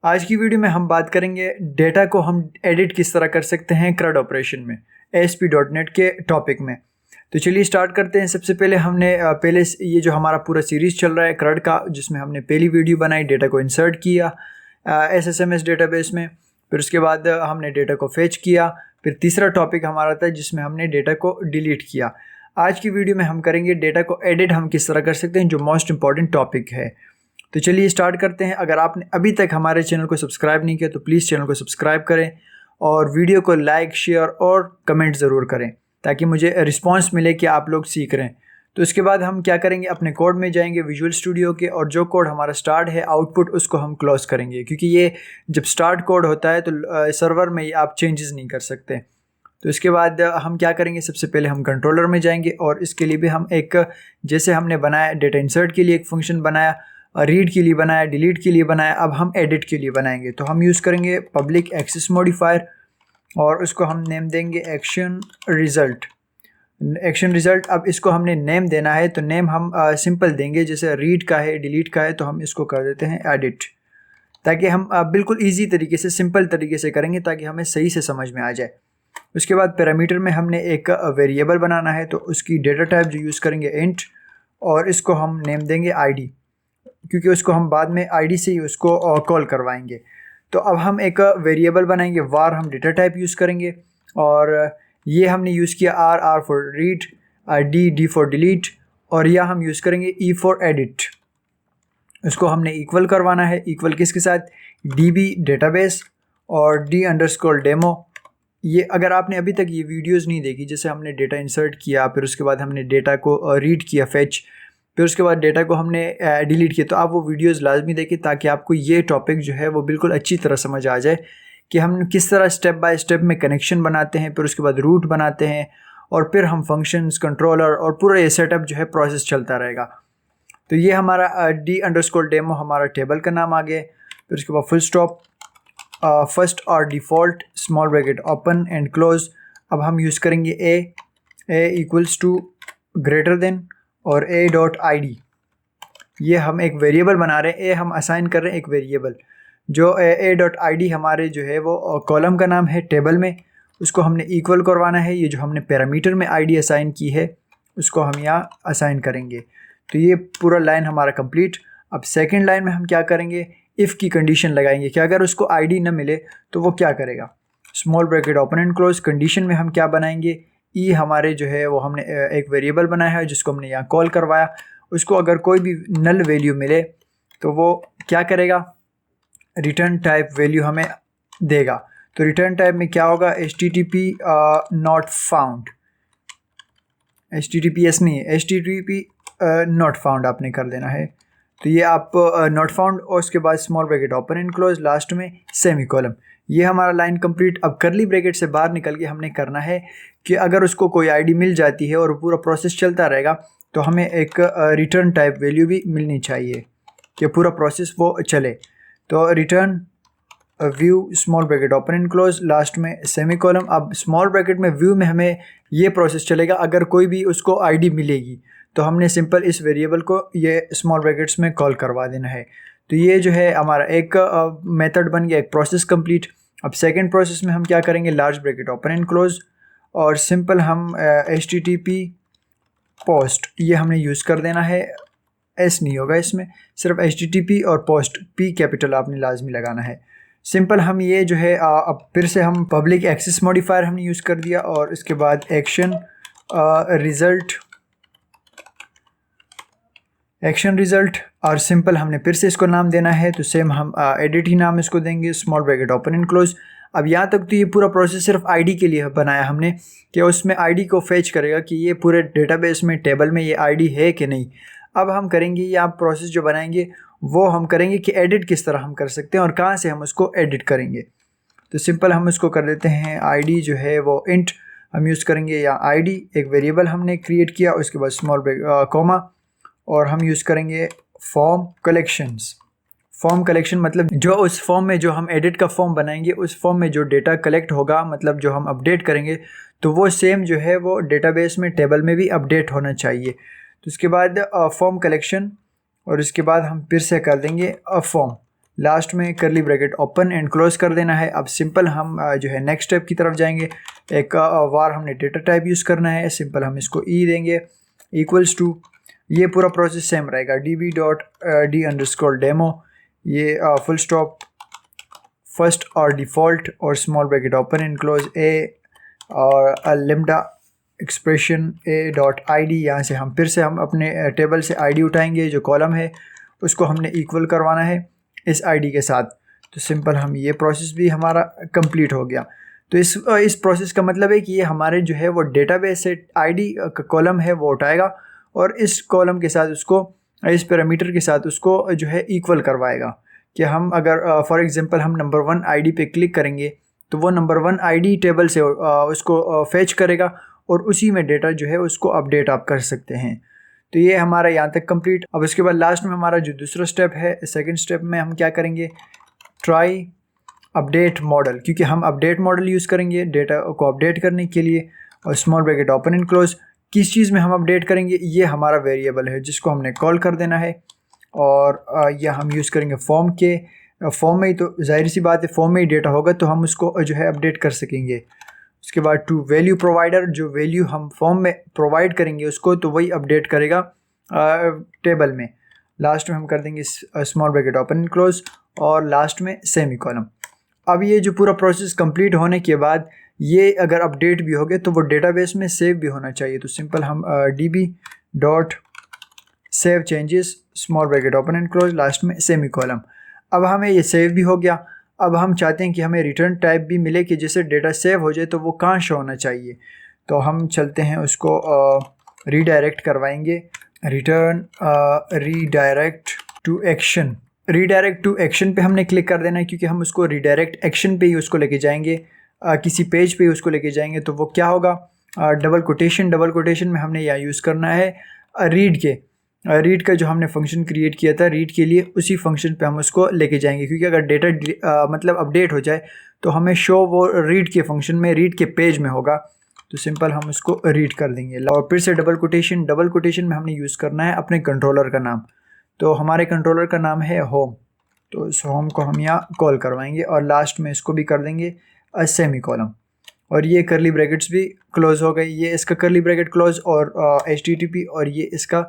आज की वीडियो में हम बात करेंगे डेटा को हम एडिट किस तरह कर सकते हैं CRUD ऑपरेशन में ASP.NET के टॉपिक में। तो चलिए स्टार्ट करते हैं। सबसे पहले हमने पहले ये जो हमारा पूरा सीरीज़ चल रहा है CRUD का, जिसमें हमने पहली वीडियो बनाई, डेटा को इंसर्ट किया SSMS डेटाबेस में। फिर उसके बाद हमने डेटा को फेच किया। फिर तीसरा टॉपिक हमारा था जिसमें हमने डेटा को डिलीट किया। आज की वीडियो में हम करेंगे डेटा को एडिट हम किस तरह कर सकते हैं, जो मोस्ट इंपॉर्टेंट टॉपिक है। तो चलिए स्टार्ट करते हैं। अगर आपने अभी तक हमारे चैनल को सब्सक्राइब नहीं किया तो प्लीज़ चैनल को सब्सक्राइब करें और वीडियो को लाइक, शेयर और कमेंट ज़रूर करें ताकि मुझे रिस्पांस मिले कि आप लोग सीख रहे हैं। तो इसके बाद हम क्या करेंगे, अपने कोड में जाएंगे विजुअल स्टूडियो के, और जो कोड हमारा स्टार्ट है आउटपुट उसको हम क्लोज करेंगे, क्योंकि ये जब स्टार्ट कोड होता है तो सर्वर में आप चेंजेस नहीं कर सकते। तो इसके बाद हम क्या करेंगे, सबसे पहले हम कंट्रोलर में जाएंगे और इसके लिए भी हम एक, जैसे हमने बनाया डेटा इंसर्ट के लिए एक फंक्शन बनाया, रीड के लिए बनाया, डिलीट के लिए बनाया, अब हम एडिट के लिए बनाएंगे। तो हम यूज़ करेंगे पब्लिक एक्सेस मॉडिफायर और उसको हम नेम देंगे एक्शन रिज़ल्ट। एक्शन रिज़ल्ट, अब इसको हमने नेम देना है तो नेम हम सिंपल देंगे, जैसे रीड का है, डिलीट का है, तो हम इसको कर देते हैं एडिट, ताकि हम बिल्कुल ईजी तरीके से, सिंपल तरीके से करेंगे ताकि हमें सही से समझ में आ जाए। उसके बाद पैरामीटर में हमने एक वेरिएबल बनाना है, तो उसकी डेटा टाइप जो यूज़ करेंगे इंट, और इसको हम नेम देंगे ID, क्योंकि उसको हम बाद में ID से ही उसको कॉल करवाएंगे। तो अब हम एक वेरिएबल बनाएंगे, var हम डेटा टाइप यूज़ करेंगे, और ये हमने यूज़ किया R for read, D for delete, और यह हम यूज़ करेंगे E फॉर एडिट। उसको हमने इक्वल करवाना है, इक्वल किसके साथ, DB डेटाबेस और D_डेमो। ये अगर आपने अभी तक ये वीडियोस नहीं देखी, जैसे हमने डेटा इंसर्ट किया, फिर उसके बाद हमने डेटा को रीड किया फेच, फिर उसके बाद डेटा को हमने डिलीट किया, तो आप वो वीडियोस लाजमी देखें ताकि आपको ये टॉपिक जो है वो बिल्कुल अच्छी तरह समझ आ जाए कि हम किस तरह स्टेप बाय स्टेप में कनेक्शन बनाते हैं, फिर उसके बाद रूट बनाते हैं, और फिर हम फंक्शंस, कंट्रोलर और पूरा ये सेटअप जो है प्रोसेस चलता रहेगा। तो ये हमारा D_डेमो हमारा टेबल का नाम आ गया। फिर उसके बाद फुल स्टॉप, फर्स्ट और default, small bracket open and close. अब हम यूज़ करेंगे ए इक्वल्स टू ग्रेटर देन और a.id। ये हम एक वेरिएबल बना रहे हैं, हम असाइन कर रहे हैं एक वेरिएबल, जो a.id हमारे जो है वो कॉलम का नाम है टेबल में, उसको हमने इक्वल करवाना है। ये जो हमने पैरामीटर में ID असाइन की है उसको हम यहाँ असाइन करेंगे। तो ये पूरा लाइन हमारा कंप्लीट। अब सेकेंड लाइन में हम क्या करेंगे, इफ़ की कंडीशन लगाएंगे कि अगर उसको ID न मिले तो वो क्या करेगा। Small bracket open and close, condition में हम क्या बनाएंगे, ई हमारे जो है वो हमने एक वेरिएबल बनाया है जिसको हमने यहाँ कॉल करवाया, उसको अगर कोई भी नल वैल्यू मिले तो वो क्या करेगा, रिटर्न टाइप वैल्यू हमें देगा। तो रिटर्न टाइप में क्या होगा, HTTP नॉट फाउंड, HTTPS नहीं है, HTTP नॉट फाउंड आपने कर देना है। तो ये आप नॉट फाउंड, और उसके बाद small bracket open and close, last में सेमीकोलन। ये हमारा लाइन कंप्लीट। अब करली ब्रैकेट से बाहर निकल के हमने करना है कि अगर उसको कोई ID मिल जाती है और पूरा प्रोसेस चलता रहेगा तो हमें एक रिटर्न टाइप वैल्यू भी मिलनी चाहिए कि पूरा प्रोसेस वो चले। तो return view, small bracket open and close, last में सेमीकोलन। अब स्मॉल ब्रैकेट में व्यू में हमें ये प्रोसेस चलेगा, अगर कोई भी उसको ID मिलेगी तो हमने सिंपल इस वेरिएबल को ये स्मॉल ब्रैकेट्स में कॉल करवा देना है। तो ये जो है हमारा एक मेथड बन गया, एक प्रोसेस कंप्लीट। अब सेकंड प्रोसेस में हम क्या करेंगे, large bracket open and close, और सिंपल हम HTTP पोस्ट ये हमने यूज़ कर देना है, S नहीं होगा इसमें, सिर्फ HTTP और पोस्ट P कैपिटल आपने लाजमी लगाना है। सिंपल हम ये जो है अब फिर से हम पब्लिक एक्सेस मॉडिफायर हमने यूज़ कर दिया, और इसके बाद एक्शन रिज़ल्ट, और सिंपल हमने फिर से इसको नाम देना है, तो सेम हम एडिट ही नाम इसको देंगे, small bracket open and close. अब यहाँ तक तो ये पूरा प्रोसेस सिर्फ ID के लिए बनाया हमने कि उसमें ID को फेच करेगा कि ये पूरे डेटाबेस में, टेबल में ये ID है कि नहीं। अब हम करेंगे, ये आप प्रोसेस जो बनाएंगे वो हम करेंगे कि एडिट किस तरह हम कर सकते हैं और कहाँ से हम उसको एडिट करेंगे। तो सिंपल हम उसको कर देते हैं ID जो है वो इंट हम यूज़ करेंगे, या ID एक वेरिएबल हमने क्रिएट किया, उसके बाद स्मॉल कॉमा, और हम यूज़ करेंगे फॉर्म कलेक्शंस। फॉर्म कलेक्शन मतलब जो उस फॉर्म में जो हम एडिट का फॉर्म बनाएंगे, उस फॉर्म में जो डेटा कलेक्ट होगा, मतलब जो हम अपडेट करेंगे, तो वो सेम जो है वो डेटाबेस में, टेबल में भी अपडेट होना चाहिए। तो उसके बाद फॉर्म कलेक्शन, और इसके बाद हम फिर से कर देंगे फॉर्म, लास्ट में करली ब्रैकेट ओपन एंड क्लोज कर देना है। अब सिंपल हम जो है नेक्स्ट स्टेप की तरफ जाएंगे। एक बार हमने डेटा टाइप यूज़ करना है, सिंपल हम इसको ई देंगे इक्वल्स टू, ये पूरा प्रोसेस सेम रहेगा, db.d_demo, ये फुल स्टॉप फर्स्ट और डिफ़ॉल्ट और small bracket open and close A और लिम्डा एक्सप्रेशन a.id। यहाँ से हम फिर से हम अपने टेबल से आईडी उठाएंगे, जो कॉलम है उसको हमने इक्वल करवाना है इस आईडी के साथ। तो सिंपल हम ये प्रोसेस भी हमारा कंप्लीट हो गया। तो इस प्रोसेस का मतलब है कि ये हमारे जो है वो डेटाबेस से आईडी का कॉलम है वो उठाएगा और इस कॉलम के साथ उसको, इस पैरामीटर के साथ उसको जो है इक्वल करवाएगा। कि हम अगर फॉर एग्जांपल हम नंबर 1 आईडी पे क्लिक करेंगे तो वो नंबर 1 आईडी टेबल से उसको फेच करेगा और उसी में डेटा जो है उसको अपडेट आप कर सकते हैं। तो ये हमारा यहाँ तक कंप्लीट। अब उसके बाद लास्ट में हमारा जो दूसरा स्टेप है, सेकंड स्टेप में हम क्या करेंगे, ट्राई अपडेट मॉडल, क्योंकि हम अपडेट मॉडल यूज़ करेंगे डेटा को अपडेट करने के लिए। और small bracket open and close, किस चीज़ में हम अपडेट करेंगे, ये हमारा वेरिएबल है जिसको हमने कॉल कर देना है। और यह हम यूज़ करेंगे फॉर्म के, फॉर्म में ही, तो जाहिर सी बात है फॉर्म में ही डेटा होगा तो हम उसको जो है अपडेट कर सकेंगे। उसके बाद टू वैल्यू प्रोवाइडर, जो वैल्यू हम फॉर्म में प्रोवाइड करेंगे उसको तो वही अपडेट करेगा टेबल में। लास्ट में हम कर देंगे small bracket open and close और लास्ट में सेमी कॉलम। अब ये जो पूरा प्रोसेस कंप्लीट होने के बाद ये अगर अपडेट भी हो गए तो वो डेटाबेस में सेव भी होना चाहिए। तो सिंपल हम db.save changes small bracket open and close last में सेमी कॉलम। अब हमें ये सेव भी हो गया। अब हम चाहते हैं कि हमें रिटर्न टाइप भी मिले कि जैसे डेटा सेव हो जाए तो वो कहाँ शो होना चाहिए। तो हम चलते हैं उसको रीडायरेक्ट करवाएंगे, return redirect to action. Redirect to action पे हमने क्लिक कर देना है क्योंकि हम उसको रीडायरेक्ट एक्शन पे ही उसको लेके जाएंगे, किसी पेज पे ही उसको लेके जाएंगे। तो वो क्या होगा, डबल कोटेशन में हमने यहाँ यूज़ करना है रीड का जो हमने फंक्शन क्रिएट किया था रीड के लिए, उसी फंक्शन पे हम उसको लेके जाएंगे। क्योंकि अगर डेटा मतलब अपडेट हो जाए तो हमें शो वो रीड के फंक्शन में, रीड के पेज में होगा। तो सिंपल हम उसको रीड कर देंगे और फिर से डबल कोटेशन में हमने यूज़ करना है अपने कंट्रोलर का नाम। तो हमारे कंट्रोलर का नाम है होम, तो इस होम को हम यहाँ कॉल करवाएंगे और लास्ट में इसको भी कर देंगे सेमी कॉलम। और ये करली ब्रैकेट्स भी क्लोज हो गई, ये इसका करली ब्रैकेट क्लोज और HTTP और ये इसका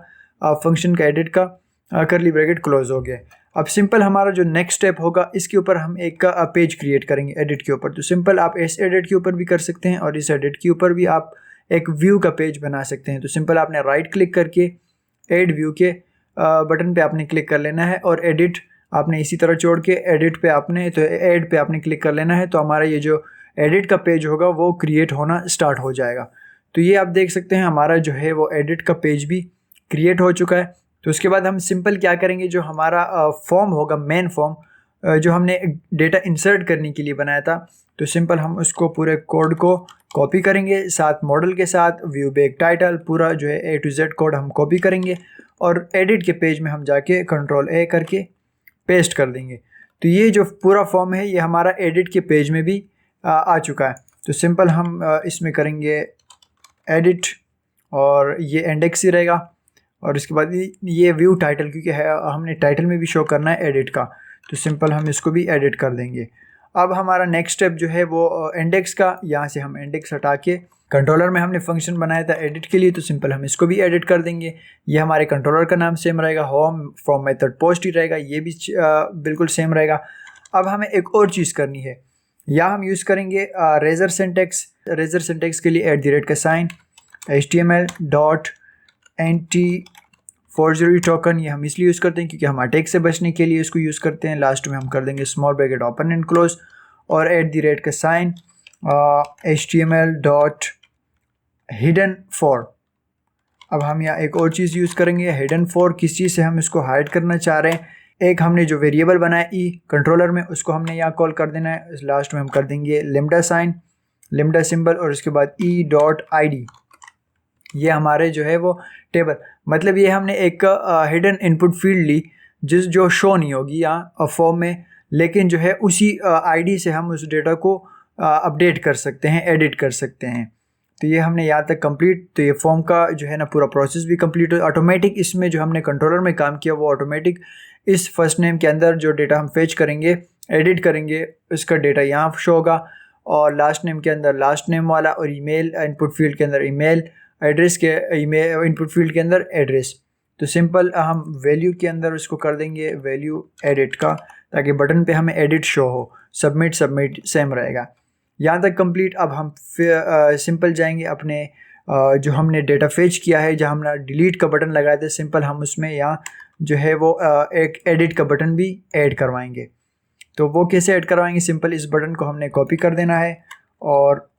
फंक्शन का एडिट का करली ब्रैकेट क्लोज हो गया। अब सिंपल हमारा जो नेक्स्ट स्टेप होगा इसके ऊपर हम एक पेज क्रिएट करेंगे एडिट के ऊपर। तो सिंपल आप इस एडिट के ऊपर भी कर सकते हैं और इस एडिट के ऊपर भी आप एक व्यू का पेज बना सकते हैं। तो सिंपल आपने राइट क्लिक करके एड व्यू के बटन पे आपने क्लिक कर लेना है और एडिट आपने इसी तरह छोड़ के एडिट पे आपने, तो ऐड पे आपने क्लिक कर लेना है। तो हमारा ये जो एडिट का पेज होगा वो क्रिएट होना स्टार्ट हो जाएगा। तो ये आप देख सकते हैं हमारा जो है वो एडिट का पेज भी क्रिएट हो चुका है। तो उसके बाद हम सिंपल क्या करेंगे, जो हमारा फॉर्म होगा, मेन फॉर्म जो हमने डेटा इंसर्ट करने के लिए बनाया था, तो सिंपल हम उसको पूरे कोड को कॉपी करेंगे साथ मॉडल के साथ, व्यू बैक टाइटल पूरा जो है A to Z कोड हम कॉपी करेंगे और एडिट के पेज में हम जाके Ctrl+A करके पेस्ट कर देंगे। तो ये जो पूरा फॉर्म है ये हमारा एडिट के पेज में भी आ चुका है। तो सिंपल हम इसमें करेंगे एडिट और ये इंडेक्स ही रहेगा और इसके बाद ये व्यू टाइटल, क्योंकि हमने टाइटल में भी शो करना है एडिट का, तो सिंपल हम इसको भी एडिट कर देंगे। अब हमारा नेक्स्ट स्टेप जो है वो इंडेक्स का, यहाँ से हम इंडेक्स हटा के कंट्रोलर में हमने फंक्शन बनाया था एडिट के लिए, तो सिंपल हम इसको भी एडिट कर देंगे। ये हमारे कंट्रोलर का नाम सेम रहेगा, होम फ्रॉम मेथड पोस्ट ही रहेगा, ये भी बिल्कुल सेम रहेगा। अब हमें एक और चीज़ करनी है, यहाँ हम यूज़ करेंगे रेजर सिंटेक्स के लिए @ का साइन, HTML.NT फोर्जरी टोकन, ये हम इसलिए यूज़ करते हैं क्योंकि हम अटैक से बचने के लिए इसको यूज़ करते हैं। लास्ट में हम कर देंगे small bracket open and close और @ का साइन HTML.hidden4। अब हम यहाँ एक और चीज़ यूज़ करेंगे hidden4, किस चीज़ से हम इसको हाइड करना चाह रहे हैं। एक हमने जो वेरिएबल बनाया ई कंट्रोलर में, उसको हमने यहाँ कॉल कर देना है। लास्ट में हम कर देंगे लिम्डा सिंबल और उसके बाद E.id। ये हमारे जो है वो टेबल, मतलब ये हमने एक हिडन इनपुट फील्ड ली जो शो नहीं होगी यहाँ फॉर्म में, लेकिन जो है उसी आईडी से हम उस डेटा को अपडेट कर सकते हैं, एडिट कर सकते हैं। तो ये हमने यहाँ तक कंप्लीट, तो ये फॉर्म का जो है ना पूरा प्रोसेस भी कंप्लीट हो ऑटोमेटिक। इसमें जो हमने कंट्रोलर में काम किया वो ऑटोमेटिक इस फर्स्ट नेम के अंदर जो डेटा हम फेच करेंगे, एडिट करेंगे, उसका डेटा यहाँ शो होगा, और लास्ट नेम के अंदर लास्ट नेम वाला, और ईमेल इनपुट फील्ड के अंदर ईमेल, एड्रेस के ईमेल इनपुट फील्ड के अंदर एड्रेस। तो सिंपल हम वैल्यू के अंदर उसको कर देंगे वैल्यू एडिट का, ताकि बटन पे हमें एडिट शो हो। सबमिट सेम रहेगा। यहाँ तक कंप्लीट। अब हम सिंपल जाएंगे अपने जो हमने डेटा फेच किया है, जहाँ हमने डिलीट का बटन लगाया था, सिंपल हम उसमें यहाँ जो है वो एक एडिट का बटन भी ऐड करवाएंगे। तो वो कैसे ऐड करवाएंगे, सिंपल इस बटन को हमने कॉपी कर देना है, और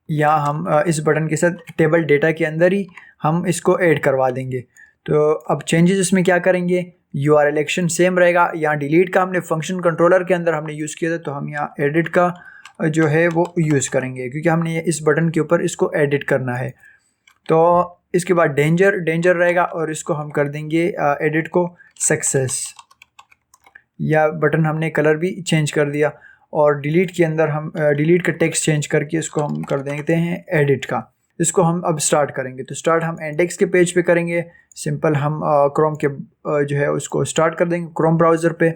यहाँ हम इस बटन के साथ टेबल डेटा के अंदर ही हम इसको ऐड करवा देंगे। तो अब चेंजेस इसमें क्या करेंगे, URL एक्शन सेम रहेगा। यहाँ डिलीट का हमने फंक्शन कंट्रोलर के अंदर हमने यूज़ किया था, तो हम यहाँ एडिट का जो है वो यूज़ करेंगे, क्योंकि हमने इस बटन के ऊपर इसको एडिट करना है। तो इसके बाद डेंजर रहेगा, और इसको हम कर देंगे एडिट को सक्सेस। या बटन हमने कलर भी चेंज कर दिया, और डिलीट के अंदर हम डिलीट का टेक्स्ट चेंज करके इसको हम कर देते हैं एडिट का। इसको हम अब स्टार्ट करेंगे। तो स्टार्ट हम इंडेक्स के पेज पे करेंगे। सिंपल हम क्रोम के जो है उसको स्टार्ट कर देंगे क्रोम ब्राउज़र पे,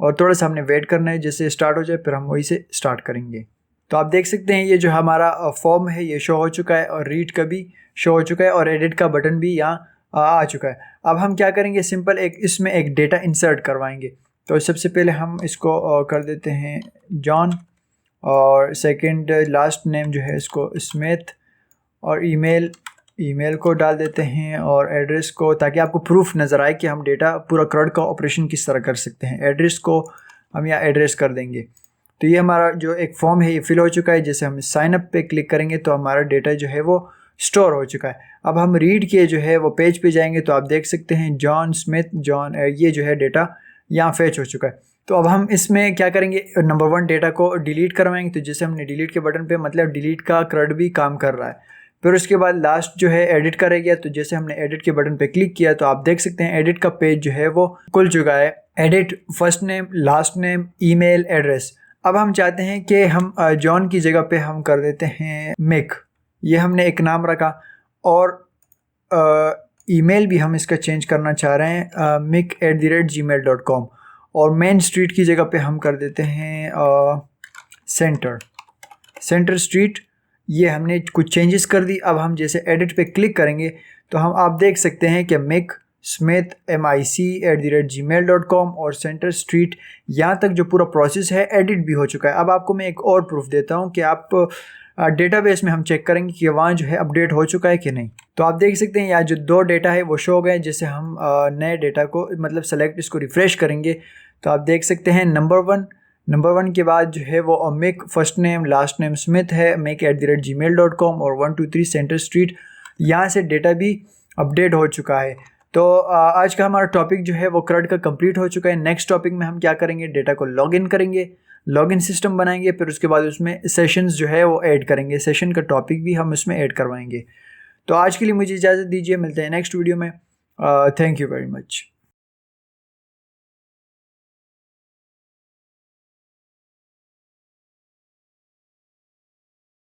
और थोड़ा सा हमने वेट करना है जैसे स्टार्ट हो जाए, फिर हम वही से स्टार्ट करेंगे। तो आप देख सकते हैं ये जो हमारा फॉर्म है ये शो हो चुका है, और रीड का भी शो हो चुका है, और एडिट का बटन भी यहाँ आ चुका है। अब हम क्या करेंगे, सिंपल इसमें एक डेटा इंसर्ट करवाएंगे। तो सबसे पहले हम इसको कर देते हैं जॉन, और सेकंड लास्ट नेम जो है इसको स्मिथ, और ईमेल को डाल देते हैं, और एड्रेस को, ताकि आपको प्रूफ नज़र आए कि हम डेटा पूरा क्रड का ऑपरेशन किस तरह कर सकते हैं। एड्रेस को हम यहाँ एड्रेस कर देंगे। तो ये हमारा जो एक फॉर्म है ये फिल हो चुका है। जैसे हम साइन अप पे क्लिक करेंगे तो हमारा डेटा जो है वो स्टोर हो चुका है। अब हम रीड के जो है वो पेज पे जाएंगे, तो आप देख सकते हैं जॉन स्मिथ ये जो है डेटा यहाँ फेच हो चुका है। तो अब हम इसमें क्या करेंगे, नंबर 1 डेटा को डिलीट करवाएंगे। तो जैसे हमने डिलीट के बटन पे, मतलब डिलीट का क्रड भी काम कर रहा है। फिर उसके बाद लास्ट जो है एडिट का रह गया। तो जैसे हमने एडिट के बटन पे क्लिक किया, तो आप देख सकते हैं एडिट का पेज जो है वो खुल चुका है। Edit first name, last name, email, address. अब हम चाहते हैं कि हम जॉन की जगह पे हम कर देते हैं मिक, ये हमने एक नाम रखा, और ईमेल भी हम इसका चेंज करना चाह रहे हैं mick@gmail.com, और मेन स्ट्रीट की जगह पे हम कर देते हैं सेंटर स्ट्रीट। ये हमने कुछ चेंजेस कर दी। अब हम जैसे एडिट पे क्लिक करेंगे तो हम आप देख सकते हैं कि मिक स्मिथ mic@gmail.com और सेंटर स्ट्रीट, यहाँ तक जो पूरा प्रोसेस है एडिट भी हो चुका है। अब आपको मैं एक और प्रूफ देता हूँ कि आप डेटाबेस में हम चेक करेंगे कि वहाँ जो है अपडेट हो चुका है कि नहीं। तो आप देख सकते हैं यहाँ जो 2 डेटा है वो शो हो गए। जैसे हम नए डेटा को मतलब सेलेक्ट इसको रिफ़्रेश करेंगे तो आप देख सकते हैं नंबर वन के बाद जो है वो Mick first name last name Smith है, mic@gmail.com और 123 सेंटर स्ट्रीट, यहाँ से डेटा भी अपडेट हो चुका है। तो आज का हमारा टॉपिक जो है वो क्रड का कंप्लीट हो चुका है। नेक्स्ट टॉपिक में हम क्या करेंगे, डेटा को लॉगिन करेंगे, लॉगिन सिस्टम बनाएंगे, फिर उसके बाद उसमें सेशंस जो है वो ऐड करेंगे, सेशन का टॉपिक भी हम उसमें ऐड करवाएंगे। तो आज के लिए मुझे इजाज़त दीजिए, मिलते हैं नेक्स्ट वीडियो में। Thank you very much.